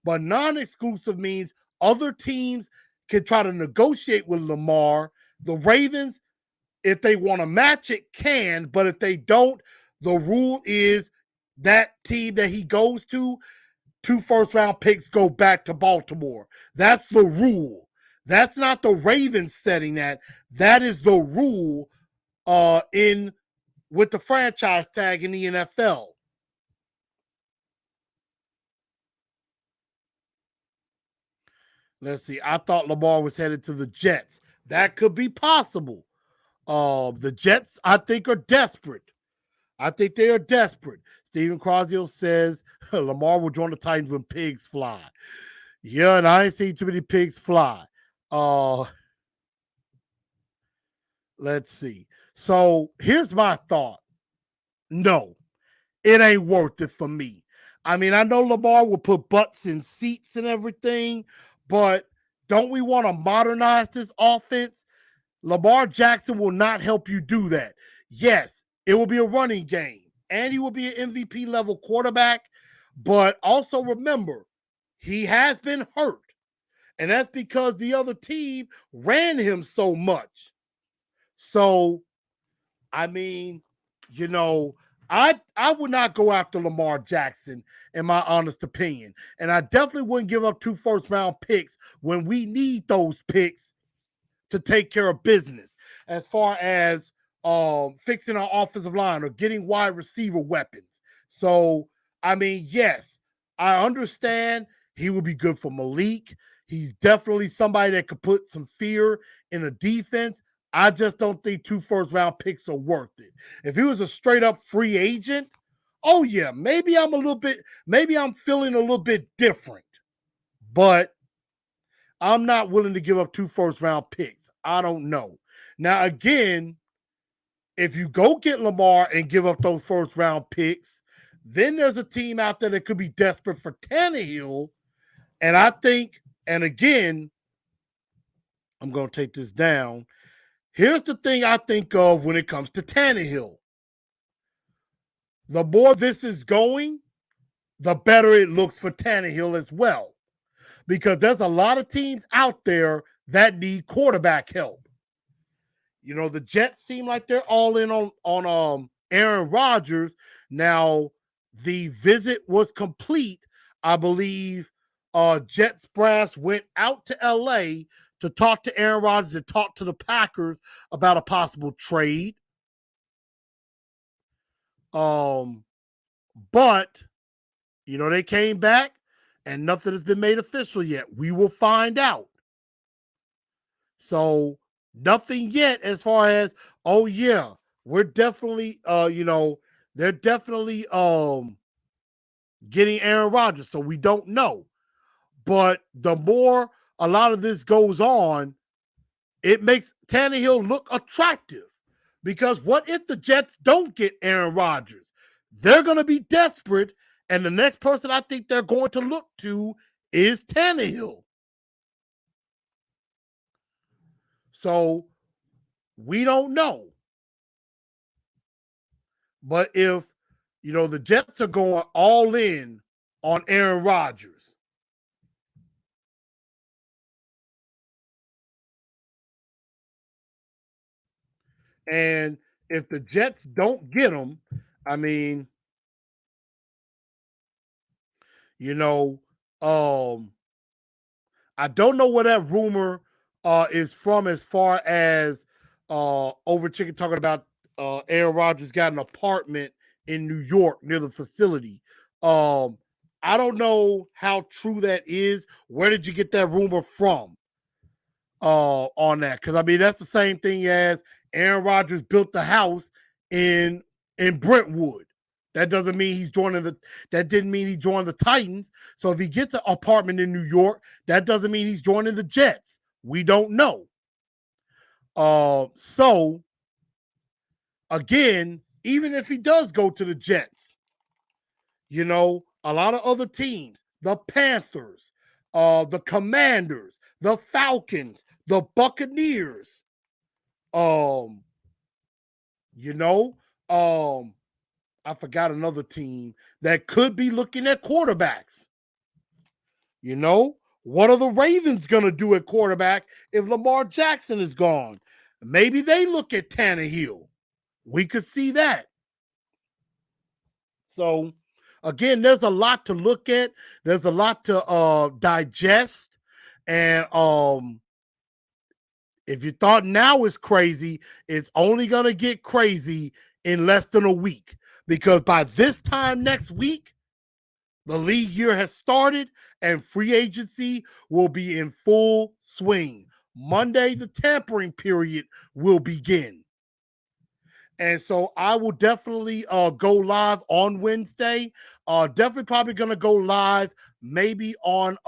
But non-exclusive means other teams can try to negotiate with Lamar. The Ravens, if they want to match it, can. But if they don't, the rule is that team that he goes to, 2 first-round picks go back to Baltimore. That's the rule. That's not the Ravens setting that. That is the rule in with the franchise tag in the NFL. Let's see. I thought Lamar was headed to the Jets. That could be possible. The Jets, I think, are desperate. I think they are desperate. Steven Crosio says Lamar will join the Titans when pigs fly. Yeah, and I ain't seen too many pigs fly. Let's see. So here's my thought. No, it ain't worth it for me. I mean, I know Lamar will put butts in seats and everything, but don't we want to modernize this offense? Lamar Jackson will not help you do that. Yes, it will be a running game, and he will be an MVP level quarterback, but also remember, he has been hurt, and that's because the other team ran him so much. So, I mean, I would not go after Lamar Jackson, in my honest opinion. And I definitely wouldn't give up 2 first-round picks when we need those picks to take care of business as far as fixing our offensive line or getting wide receiver weapons. So, I mean, yes, I understand he would be good for Malik. He's definitely somebody that could put some fear in a defense. I just don't think 2 first-round picks are worth it. If he was a straight-up free agent, oh yeah, maybe I'm feeling a little bit different. But I'm not willing to give up 2 first-round picks. I don't know. Now, again, if you go get Lamar and give up those first-round picks, then there's a team out there that could be desperate for Tannehill. And I think, and again, I'm going to take this down. Here's the thing I think of when it comes to Tannehill. The more this is going, the better it looks for Tannehill as well. Because there's a lot of teams out there that need quarterback help. You know, the Jets seem like they're all in on Aaron Rodgers. Now, the visit was complete. I believe Jets brass went out to L.A. to talk to Aaron Rodgers and talk to the Packers about a possible trade. But, you know, they came back and nothing has been made official yet. We will find out. So, nothing yet as far as, oh yeah, we're definitely they're definitely getting Aaron Rodgers, so we don't know. But the more a lot of this goes on, it makes Tannehill look attractive. Because what if the Jets don't get Aaron Rodgers? They're going to be desperate, and the next person I think they're going to look to is Tannehill. So we don't know. But if, you know, the Jets are going all in on Aaron Rodgers, and if the Jets don't get him, I mean, you know, I don't know where that rumor is from as far as over chicken talking about Aaron Rodgers got an apartment in New York near the facility. I don't know how true that is. Where did you get that rumor from on that? Because I mean, that's the same thing as Aaron Rodgers built the house in Brentwood. That doesn't mean he's joining that didn't mean he joined the Titans. So if he gets an apartment in New York, that doesn't mean he's joining the Jets. We don't know. So again, even if he does go to the Jets, you know, a lot of other teams, the Panthers, the Commanders, the Falcons, the Buccaneers, you know, I forgot another team that could be looking at quarterbacks. You know, what are the Ravens going to do at quarterback if Lamar Jackson is gone? Maybe they look at Tannehill. We could see that. So, again, there's a lot to look at. There's a lot to digest. And if you thought now is crazy, it's only going to get crazy in less than a week. Because by this time next week, the league year has started and free agency will be in full swing. Monday, the tampering period will begin. And so I will definitely go live on Wednesday. Definitely probably going to go live maybe on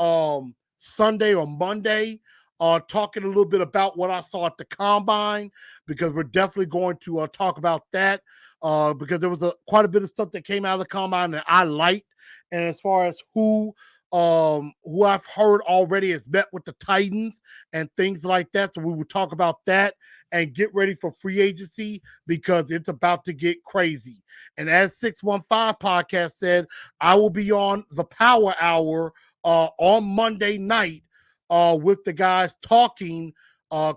Sunday or Monday, talking a little bit about what I saw at the Combine, because we're definitely going to talk about that. Because there was quite a bit of stuff that came out of the Combine that I liked. And as far as who I've heard already has met with the Titans and things like that. So we will talk about that and get ready for free agency because it's about to get crazy. And as 615 Podcast said, I will be on the Power Hour on Monday night with the guys talking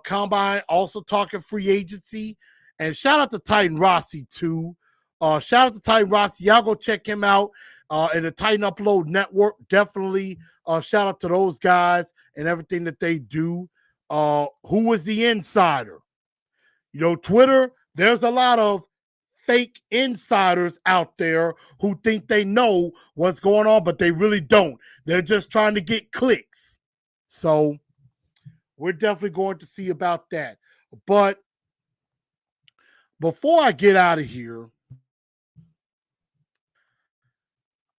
Combine, also talking free agency. And shout out to Titan Rossi too. Shout out to Titan Rossi. Y'all go check him out in the Titan Upload Network. Definitely shout out to those guys and everything that they do. Who was the insider? You know, Twitter, there's a lot of fake insiders out there who think they know what's going on, but they really don't. They're just trying to get clicks. So we're definitely going to see about that. But before I get out of here,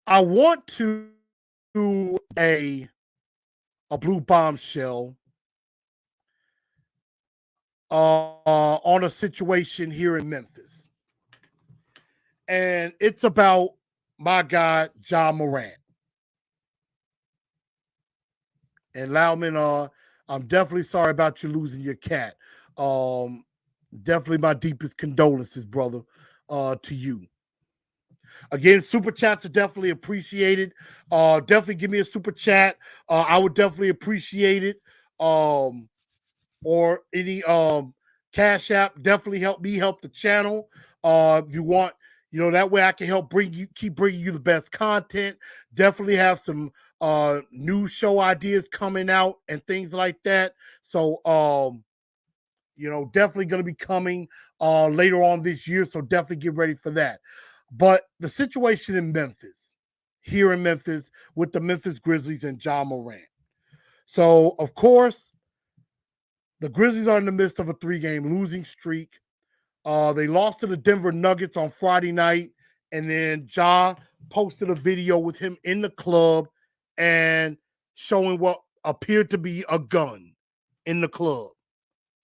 I want to do a blue bombshell on a situation here in Memphis. And it's about my guy, Ja Morant. And Lauman, I'm definitely sorry about you losing your cat. Definitely my deepest condolences, brother, to you. Again, super chats are definitely appreciated. Definitely give me a super chat. I would definitely appreciate it. Or any cash app, definitely help me help the channel. If you want, that way I can help keep bringing you the best content. Definitely have some new show ideas coming out and things like that. So definitely going to be coming later on this year. So definitely get ready for that. But the situation in Memphis, here in Memphis, with the Memphis Grizzlies and Ja Morant. So, of course, the Grizzlies are in the midst of a 3-game losing streak. They lost to the Denver Nuggets on Friday night, and then Ja posted a video with him in the club and showing what appeared to be a gun in the club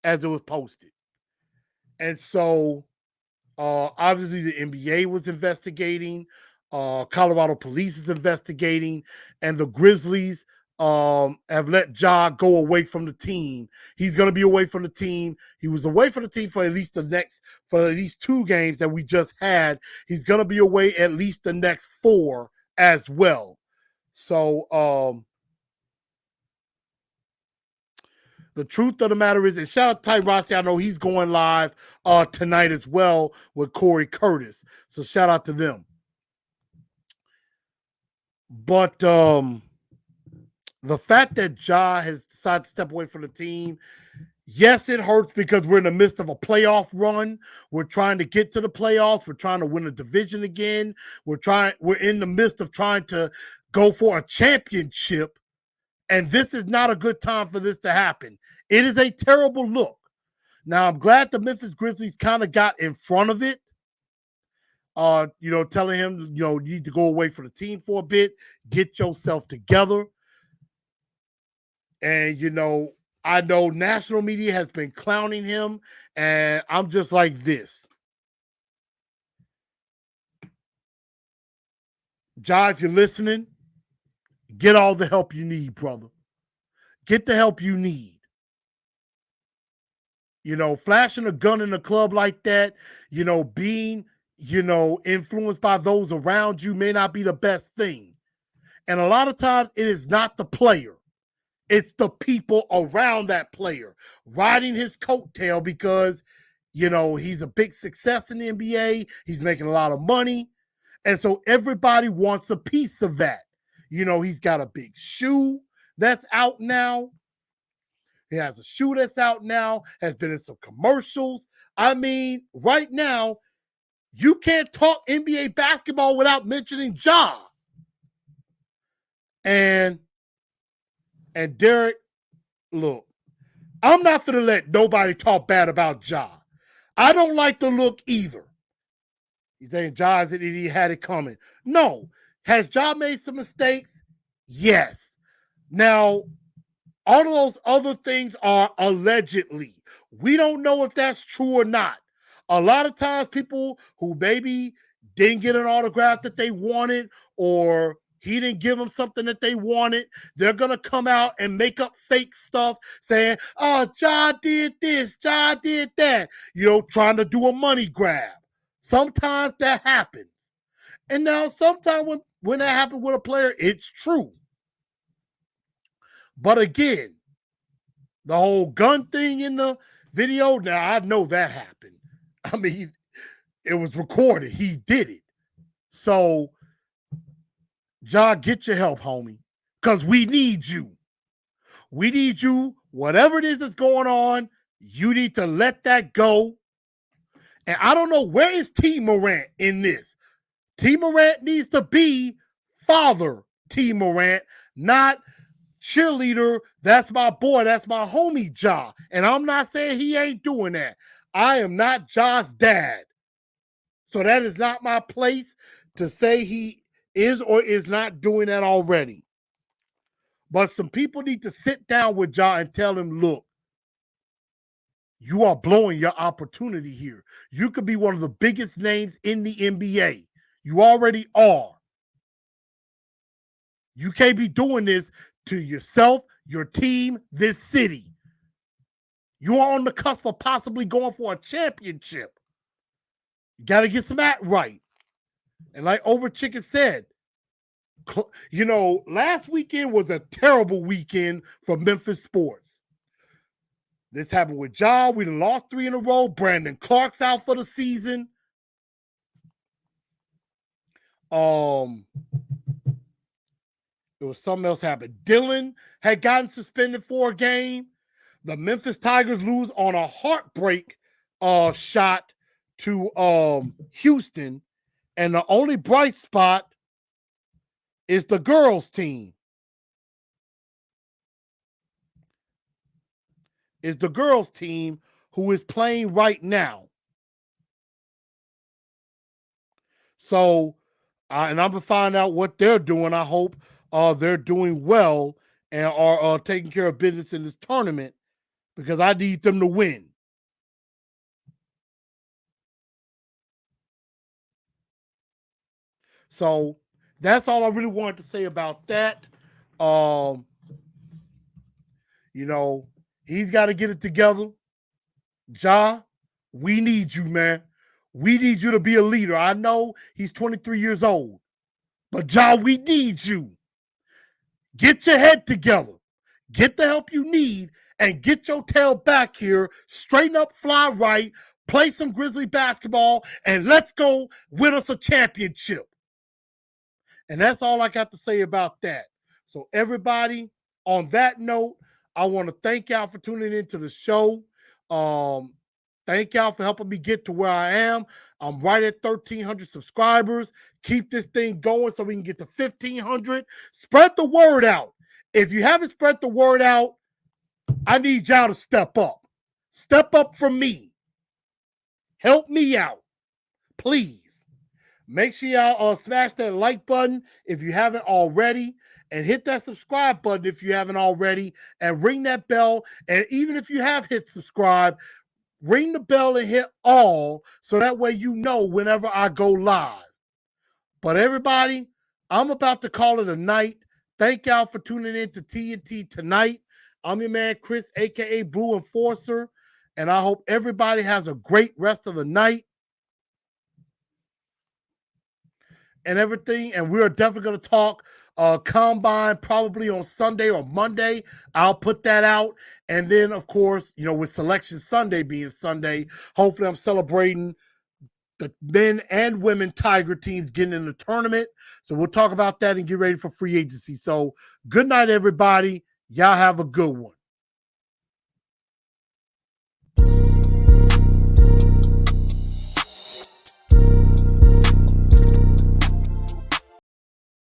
as it was posted. And so, obviously, the NBA was investigating. Colorado police is investigating, and the Grizzlies have let Ja go away from the team. He's going to be away from the team. He was away from the team for at least 2 games that we just had. He's going to be away at least the next 4 as well. So the truth of the matter is, and shout out to Ty Rossi, I know he's going live tonight as well with Corey Curtis. So shout out to them. But the fact that Ja has decided to step away from the team, yes, it hurts because we're in the midst of a playoff run. We're trying to get to the playoffs. We're trying to win a division again. We're in the midst of trying to go for a championship. And this is not a good time for this to happen. It is a terrible look. Now, I'm glad the Memphis Grizzlies kind of got in front of it. Telling him, you need to go away from the team for a bit, get yourself together. And, I know national media has been clowning him, and I'm just like this. Ja, if you're listening, get all the help you need, brother. Get the help you need. Flashing a gun in a club like that, being, influenced by those around you may not be the best thing. And a lot of times it is not the player. It's the people around that player riding his coattail because, he's a big success in the NBA. He's making a lot of money. And so everybody wants a piece of that. He's got a big shoe that's out now. He has a shoe that's out now, has been in some commercials. I mean, right now, you can't talk NBA basketball without mentioning Ja. And Derek, look, I'm not going to let nobody talk bad about Ja. I don't like the look either. He's saying Ja said he had it coming. No. Has Ja made some mistakes? Yes. Now, all of those other things are allegedly. We don't know if that's true or not. A lot of times people who maybe didn't get an autograph that they wanted, or he didn't give them something that they wanted, they're going to come out and make up fake stuff saying, oh, Ja did this, Ja did that, trying to do a money grab. Sometimes that happens. And now sometimes when that happens with a player, it's true. But again, the whole gun thing in the video, now I know that happened. I mean, It was recorded. He did it. So, Ja, get your help, homie, because we need you. We need you. Whatever it is that's going on, you need to let that go. And I don't know, where is T. Morant in this? T. Morant needs to be Father T. Morant, not cheerleader. That's my boy. That's my homie, Ja. And I'm not saying he ain't doing that. I am not Ja's dad. So that is not my place to say he is or is not doing that already. But some people need to sit down with Ja and tell him, look, you are blowing your opportunity here. You could be one of the biggest names in the NBA. You already are. You can't be doing this to yourself, your team, this city. You are on the cusp of possibly going for a championship. You got to get some act right. And like Over Chicken said, you know, last weekend was a terrible weekend for Memphis sports. This happened with Ja. We done lost 3 in a row. Brandon Clark's out for the season. It was something else happened. Dylan had gotten suspended for a game. The Memphis Tigers lose on a heartbreak shot to Houston. And the only bright spot is the girls' team. Is the girls' team who is playing right now. So, and I'm going to find out what they're doing. I hope they're doing well and are taking care of business in this tournament because I need them to win. So that's all I really wanted to say about that. You know, he's got to get it together. Ja, we need you, man. We need you to be a leader. I know he's 23 years old, but Ja, we need you. Get your head together. Get the help you need and get your tail back here. Straighten up, fly right, play some Grizzly basketball, and let's go win us a championship. And that's all I got to say about that. So everybody, on that note, I want to thank y'all for tuning into the show. Thank y'all for helping me get to where I am. I'm right at 1,300 subscribers. Keep this thing going so we can get to 1,500. Spread the word out. If you haven't spread the word out, I need y'all to step up. Step up for me. Help me out, please. Make sure y'all smash that like button if you haven't already, and hit that subscribe button if you haven't already, and ring that bell. And even if you have hit subscribe, ring the bell and hit all so that way you know whenever I go live. But everybody, I'm about to call it a night. Thank y'all for tuning in to TNT tonight. I'm your man, Chris, a.k.a. Blue Enforcer, and I hope everybody has a great rest of the night and everything. And we're definitely going to talk Combine probably on Sunday or Monday. I'll put that out. And then, of course, you know, with Selection Sunday being Sunday, hopefully I'm celebrating the men and women Tiger teams getting in the tournament. So we'll talk about that and get ready for free agency. So good night, everybody. Y'all have a good one.